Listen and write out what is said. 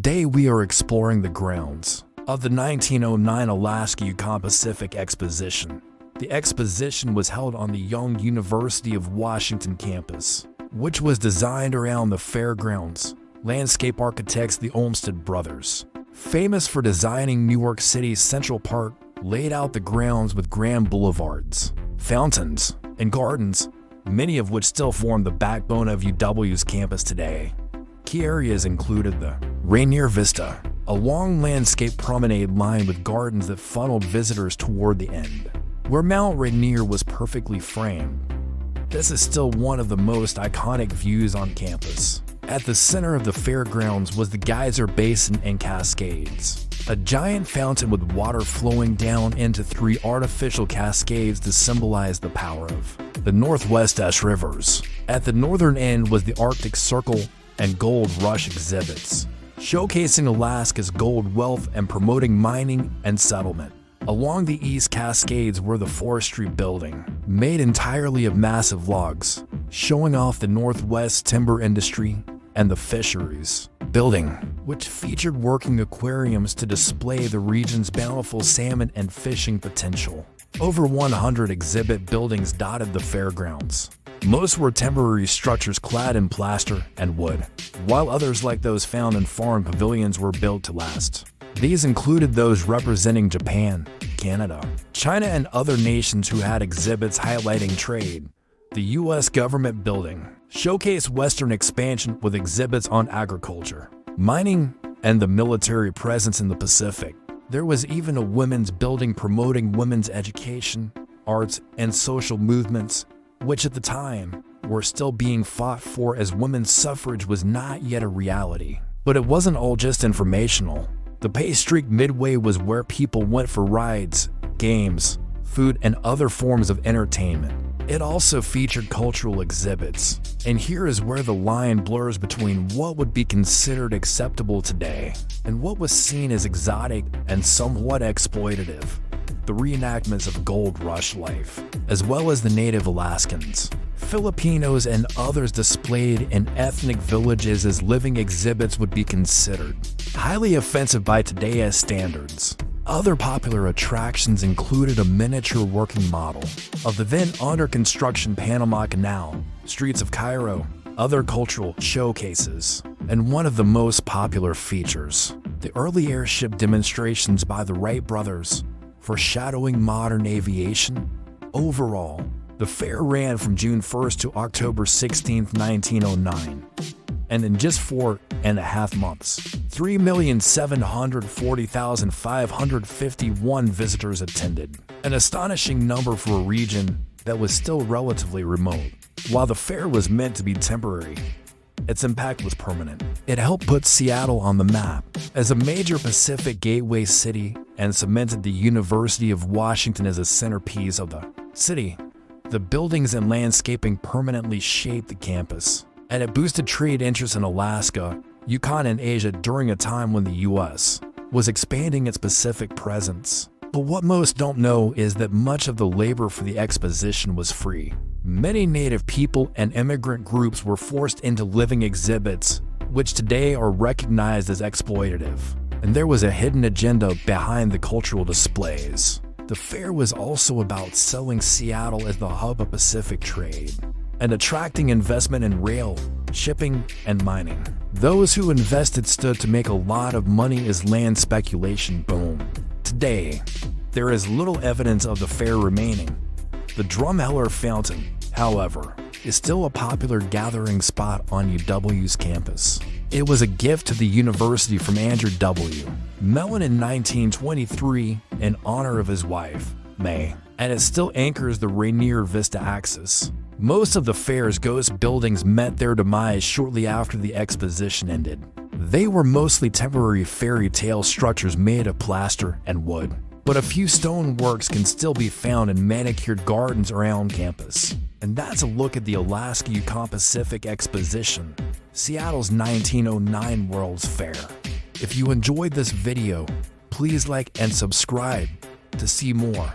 Today we are exploring the grounds of the 1909 Alaska Yukon Pacific Exposition. The exposition was held on the Young University of Washington campus, which was designed around the fairgrounds. Landscape architects, the Olmsted Brothers, famous for designing New York City's Central Park, laid out the grounds with grand boulevards, fountains, and gardens, many of which still form the backbone of UW's campus today. Key areas included the Rainier Vista, a long landscape promenade lined with gardens that funneled visitors toward the end, where Mount Rainier was perfectly framed. This is still one of the most iconic views on campus. At the center of the fairgrounds was the Geyser Basin and Cascades, a giant fountain with water flowing down into 3 artificial cascades to symbolize the power of the Northwest Rivers. At the northern end was the Arctic Circle and Gold Rush exhibits, showcasing Alaska's gold wealth and promoting mining and settlement. Along the East Cascades were the Forestry Building, made entirely of massive logs, showing off the Northwest timber industry, and the Fisheries Building, which featured working aquariums to display the region's bountiful salmon and fishing potential. Over 100 exhibit buildings dotted the fairgrounds. Most were temporary structures clad in plaster and wood, while others, like those found in foreign pavilions, were built to last. These included those representing Japan, Canada, China, and other nations who had exhibits highlighting trade. The U.S. Government Building showcased Western expansion with exhibits on agriculture, mining, and the military presence in the Pacific. There was even a women's building promoting women's education, arts, and social movements, which at the time were still being fought for, as women's suffrage was not yet a reality. But it wasn't all just informational. The Pay Streak Midway was where people went for rides, games, food, and other forms of entertainment. It also featured cultural exhibits, and here is where the line blurs between what would be considered acceptable today and what was seen as exotic and somewhat exploitative. The reenactments of Gold Rush life, as well as the native Alaskans, Filipinos, and others displayed in ethnic villages as living exhibits, would be considered highly offensive by today's standards. Other popular attractions included a miniature working model of the then under construction Panama Canal, streets of Cairo, other cultural showcases, and one of the most popular features, the early airship demonstrations by the Wright brothers, foreshadowing modern aviation. Overall, the fair ran from June 1st to October 16, 1909. And in just 4.5 months, 3,740,551 visitors attended, an astonishing number for a region that was still relatively remote. While the fair was meant to be temporary, its impact was permanent. It helped put Seattle on the map as a major Pacific gateway city and cemented the University of Washington as a centerpiece of the city. The buildings and landscaping permanently shaped the campus, and it boosted trade interests in Alaska, Yukon, and Asia during a time when the U.S. was expanding its Pacific presence. But what most don't know is that much of the labor for the exposition was free. Many Native people and immigrant groups were forced into living exhibits, which today are recognized as exploitative. And there was a hidden agenda behind the cultural displays. The fair was also about selling Seattle as the hub of Pacific trade and attracting investment in rail, shipping, and mining. Those who invested stood to make a lot of money as land speculation boomed. Today, there is little evidence of the fair remaining. The Drumheller Fountain, however, is still a popular gathering spot on UW's campus. It was a gift to the university from Andrew W. Mellon in 1923 in honor of his wife, May, and it still anchors the Rainier Vista axis. Most of the fair's ghost buildings met their demise shortly after the exposition ended. They were mostly temporary fairy tale structures made of plaster and wood, but a few stone works can still be found in manicured gardens around campus. And that's a look at the Alaska Yukon Pacific Exposition, Seattle's 1909 World's Fair. If you enjoyed this video, please like and subscribe to see more.